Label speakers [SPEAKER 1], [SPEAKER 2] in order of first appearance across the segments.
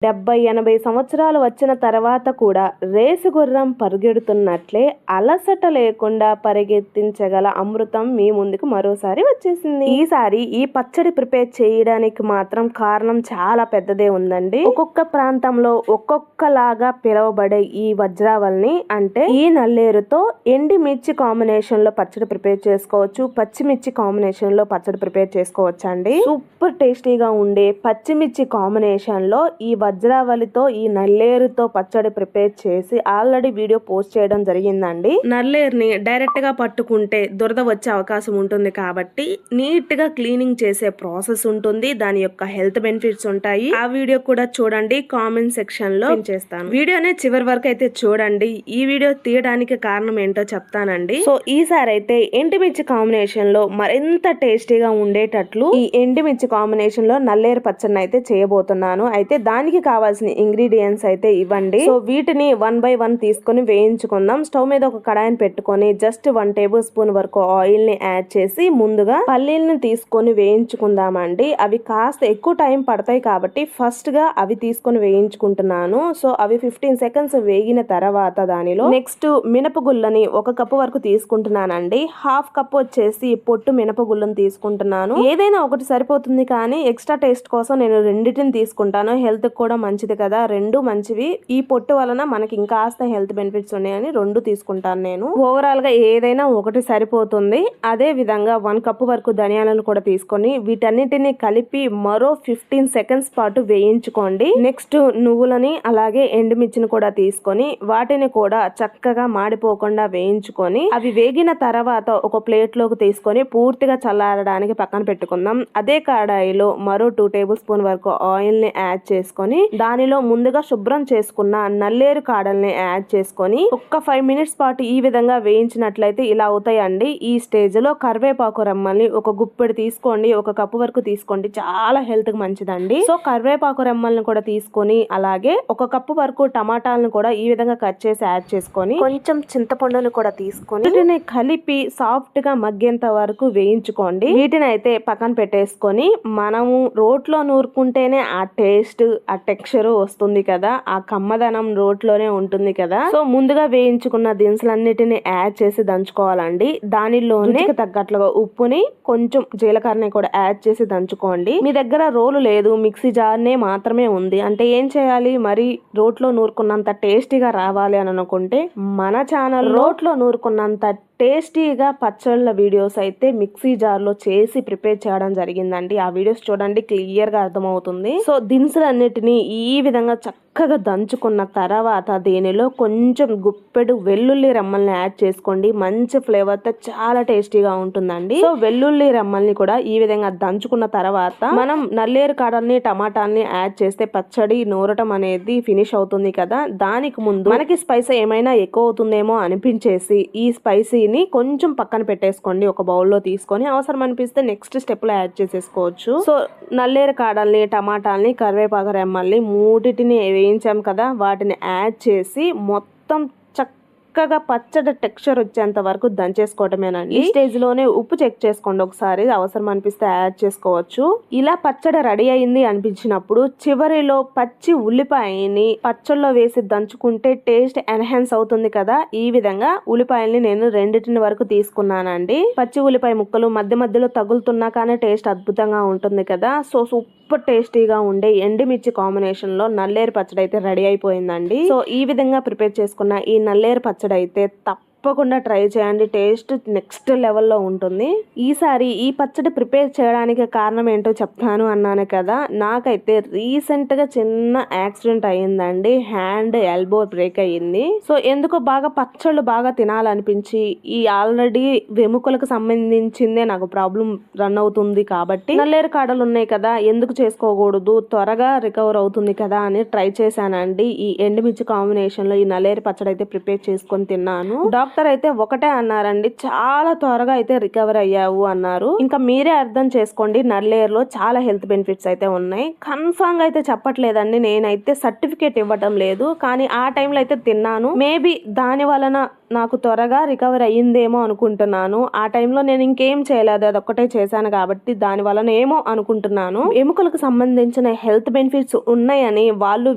[SPEAKER 1] 70-80 సంవత్సరాలు వచ్చిన తర్వాత కూడా రేసు గుర్రం పరుగెడుతున్నట్లే అలసట లేకుండా పరిగెత్తించగల అమృతం మీ ముందుకు మరోసారి వచ్చేసింది. ఈసారి ఈ పచ్చడి ప్రిపేర్ చేయడానికి మాత్రం కారణం చాలా పెద్దదే ఉందండి. ఒక్కొక్క ప్రాంతంలో ఒక్కొక్కలాగా పిలువబడే ఈ వజ్రావల్ని అంటే ఈ నల్లేరుతో ఎండిమిర్చి కాంబినేషన్ లో పచ్చడి ప్రిపేర్ చేసుకోవచ్చు, పచ్చిమిర్చి కాంబినేషన్ లో పచ్చడి ప్రిపేర్ చేసుకోవచ్చు అండి. సూపర్ టేస్టీగా ఉండే పచ్చిమిర్చి కాంబినేషన్ లో ఈ వజ్రావళితో ఈ నల్లేరుతో పచ్చడి ప్రిపేర్ చేసి ఆల్రెడీ వీడియో పోస్ట్ చేయడం జరిగిందండి. నల్లేరుని డైరెక్ట్ గా పట్టుకుంటే దురద వచ్చే అవకాశం ఉంటుంది కాబట్టి నీట్ గా క్లీనింగ్ చేసే ప్రాసెస్ ఉంటుంది. దాని యొక్క హెల్త్ బెనిఫిట్స్ ఉంటాయి. ఆ వీడియో కూడా చూడండి, కామెంట్ సెక్షన్ లో చేస్తాను. వీడియోనే చివరి వరకు అయితే చూడండి. ఈ వీడియో తీయడానికి కారణం ఏంటో చెప్తానండి. సో ఈసారి అయితే ఎండుమిర్చి కాంబినేషన్ లో మరింత టేస్టీగా ఉండేటట్లు ఈ ఎండుమిర్చి కాంబినేషన్ లో నల్లేరు పచ్చడిని అయితే చేయబోతున్నాను. అయితే దానికి కావాల్సిన ఇంగ్రీడియంట్స్ అయితే ఇవ్వండి. సో వీటిని 1 by 1 తీసుకొని వేయించుకుందాం. స్టవ్ మీద ఒక కడాయిని పెట్టుకొని జస్ట్ 1 టేబుల్ స్పూన్ వరకు ఆయిల్ ని యాడ్ చేసి ముందుగా పల్లీలను తీసుకొని వేయించుకుందామండి. అవి కాస్త ఎక్కువ టైం పడతాయి కాబట్టి ఫస్ట్ గా అవి తీసుకొని వేయించుకుంటున్నాను. సో అవి 15 సెకండ్స్ వేగిన తర్వాత దానిలో నెక్స్ట్ మినపగుళ్ళని 1 కప్పు వరకు తీసుకుంటున్నానండి. హాఫ్ కప్ వచ్చేసి పొట్టు మినపగుళ్ళని తీసుకుంటున్నాను. ఏదైనా ఒకటి సరిపోతుంది కానీ ఎక్స్ట్రా టేస్ట్ కోసం నేను రెండిటిని తీసుకుంటాను. హెల్త్ కూడా మంచిది కదా, రెండు మంచివి. ఈ పొట్టు వలన మనకి ఇంకాస్త హెల్త్ బెనిఫిట్స్ ఉన్నాయని రెండు తీసుకుంటాను నేను. ఓవరాల్ గా ఏదైనా ఒకటి సరిపోతుంది. అదే విధంగా 1 కప్పు వరకు ధనియాలను కూడా తీసుకొని వీటన్నిటిని కలిపి మరో 15 సెకండ్స్ పాటు వేయించుకోండి. నెక్స్ట్ నువ్వులని అలాగే ఎండుమిర్చిని కూడా తీసుకొని వాటిని కూడా చక్కగా మాడిపోకుండా వేయించుకొని అవి వేగిన తర్వాత ఒక ప్లేట్ లోకి తీసుకొని పూర్తిగా చల్లారడానికి పక్కన పెట్టుకుందాం. అదే కడాయిలో మరో 2 టేబుల్ స్పూన్ వరకు ఆయిల్ ని యాడ్ చేసుకొని దానిలో ముందుగా శుభ్రం చేసుకున్న నల్లేరు కాడల్ని యాడ్ చేసుకొని ఒక్క 5 మినిట్స్ పాటు ఈ విధంగా వేయించినట్లయితే ఇలా అవుతాయండి. ఈ స్టేజ్ లో కరివేపాకు రెమ్మల్ని ఒక గుప్పెడు తీసుకోండి. 1 కప్పు వరకు తీసుకోండి, చాలా హెల్త్ కి మంచిదండి. సో కరివేపాకు రెమ్మల్ని కూడా తీసుకొని అలాగే 1 కప్పు వరకు టమాటాలను కూడా ఈ విధంగా కట్ చేసి యాడ్ చేసుకొని కొంచెం చింతపండుని కూడా తీసుకొని వీటిని కలిపి సాఫ్ట్ గా మగ్గేంత వరకు వేయించుకోండి. వీటిని అయితే పక్కన పెట్టేసుకొని మనము రోట్లో నూరుకుంటేనే ఆ టేస్ట్ ఆ టెక్స్చర్ వస్తుంది కదా, ఆ కమ్మదనం రోట్లోనే ఉంటుంది కదా. సో ముందుగా వేయించుకున్న దినుసులన్నిటిని యాడ్ చేసి దంచుకోవాలండి. దానిలోనే తగ్గట్లుగా ఉప్పుని కొంచెం జీలకర్రని కూడా యాడ్ చేసి దంచుకోండి. మీ దగ్గర రోలు లేదు, మిక్సీ జార్నే మాత్రమే ఉంది అంటే ఏం చేయాలి, మరి రోట్లో నూరుకున్నంత టేస్టీగా రావాలి అని అనుకుంటే మన ఛానల్ రోట్లో నూరుకున్నంత టేస్టీగా పచ్చళ్ళ వీడియోస్ అయితే మిక్సీ జార్ లో చేసి ప్రిపేర్ చేయడం జరిగిందండి. ఆ వీడియోస్ చూడండి, క్లియర్ గా అర్థమవుతుంది. సో దినుసులన్నిటిని ఈ విధంగా చక్కగా దంచుకున్న తర్వాత దీనిలో కొంచెం గుప్పెడు వెల్లుల్లి రెమ్మల్ని యాడ్ చేసుకోండి. మంచి ఫ్లేవర్ తో చాలా టేస్టీగా ఉంటుందండి. సో వెల్లుల్లి రెమ్మల్ని కూడా ఈ విధంగా దంచుకున్న తర్వాత మనం నల్లేరు కాడల్ని టమాటాల్ని యాడ్ చేస్తే పచ్చడి నూరటం అనేది ఫినిష్ అవుతుంది కదా. దానికి ముందు మనకి స్పైసీ ఏమైనా ఎక్కువ అవుతుందేమో అనిపించేసి ఈ స్పైసీ కొంచెం పక్కన పెట్టేసుకోండి. ఒక బౌల్లో తీసుకొని అవసరం అనిపిస్తే నెక్స్ట్ స్టెప్ లో యాడ్ చేసేసుకోవచ్చు. సో నల్లేరు కాడల్ని టమాటాల్ని కరివేపాకు రెమ్మల్ని మూడిటిని వేయించాం కదా, వాటిని యాడ్ చేసి మొత్తం చక్కగా పచ్చడి టెక్స్చర్ వచ్చేంత వరకు దంచేసుకోవటమేనండి. ఈ స్టేజ్ లోనే ఉప్పు చెక్ చేసుకోండి ఒకసారి, అవసరం అనిపిస్తే యాడ్ చేసుకోవచ్చు. ఇలా పచ్చడి రెడీ అయింది అనిపించినప్పుడు చివరిలో పచ్చి ఉల్లిపాయని పచ్చడిలో వేసి దంచుకుంటే టేస్ట్ ఎన్హాన్స్ అవుతుంది కదా. ఈ విధంగా ఉల్లిపాయల్ని నేను 2 వరకు తీసుకున్నానండి. పచ్చి ఉల్లిపాయ ముక్కలు మధ్య మధ్యలో తగులుతున్నా కానీ టేస్ట్ అద్భుతంగా ఉంటుంది కదా. సో సూపర్ టేస్టీగా ఉండే ఎండుమిర్చి కాంబినేషన్ లో నల్లేరు పచ్చడి అయితే రెడీ అయిపోయిందండి. సో ఈ విధంగా ప్రిపేర్ చేసుకున్న ఈ నల్లేరు పచ్చడి అయితే తప్పకుండా ట్రై చేయండి, టేస్ట్ నెక్స్ట్ లెవెల్లో ఉంటుంది. ఈసారి ఈ పచ్చడి ప్రిపేర్ చేయడానికి కారణం ఏంటో చెప్తాను అన్నాను కదా. నాకైతే రీసెంట్ గా చిన్న యాక్సిడెంట్ అయ్యిందండి, హ్యాండ్ ఎల్బో బ్రేక్ అయ్యింది. సో ఎందుకో బాగా పచ్చళ్ళు బాగా తినాలనిపించి ఈ ఆల్రెడీ వెముకలకు సంబంధించిందే నాకు ప్రాబ్లం రన్ అవుతుంది కాబట్టి నల్లేరు కాడలు ఉన్నాయి కదా, ఎందుకు చేసుకోకూడదు, త్వరగా రికవర్ అవుతుంది కదా అని ట్రై చేశానండి. ఈ ఎండుమిర్చి కాంబినేషన్ లో ఈ నల్లేరు పచ్చడి అయితే ప్రిపేర్ చేసుకొని తిన్నాను. డాక్టర్ అయితే ఒకటే అన్నారండి, చాలా త్వరగా అయితే రికవర్ అయ్యావు అన్నారు. ఇంకా మీరే అర్థం చేసుకోండి, నల్లేరులో చాలా హెల్త్ బెనిఫిట్స్ అయితే ఉన్నాయి. కన్ఫామ్ గా అయితే చెప్పట్లేదండి, నేనైతే సర్టిఫికేట్ ఇవ్వటం లేదు, కానీ ఆ టైంలో అయితే తిన్నాను. మేబీ దాని వలన నాకు త్వరగా రికవర్ అయ్యిందేమో అనుకుంటున్నాను. ఆ టైంలో నేను ఇంకేం చేయలేదు, అదొక్కటే చేశాను కాబట్టి దాని వలన ఏమో అనుకుంటున్నాను. ఎముకలకు సంబంధించిన హెల్త్ బెనిఫిట్స్ ఉన్నాయని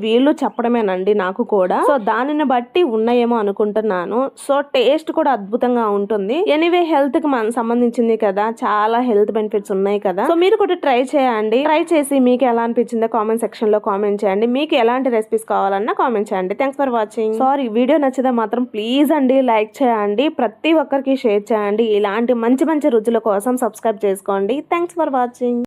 [SPEAKER 1] వీళ్ళు చెప్పడమేనండి నాకు కూడా. సో దానిని బట్టి ఉన్నాయేమో అనుకుంటున్నాను. సో టేస్ట్ కూడా అద్భుతంగా ఉంటుంది. ఎనీవే హెల్త్ కి సంబంధించింది కదా, చాలా హెల్త్ బెనిఫిట్స్ ఉన్నాయి కదా. సో మీరు కూడా ట్రై చేయండి. ట్రై చేసి మీకు ఎలా అనిపించిందో కామెంట్ సెక్షన్ లో కామెంట్ చేయండి. మీకు ఎలాంటి రెసిపీస్ కావాలన్నా కామెంట్ చేయండి. Thanks for watching. Sorry, video నచ్చితే మాత్రం ప్లీజ్ అండి లైక్ చేయండి, ప్రతి ఒక్కరికి షేర్ చేయండి. ఇలాంటి మంచి మంచి రుచుల కోసం సబ్స్క్రైబ్ చేసుకోండి. Thanks for watching.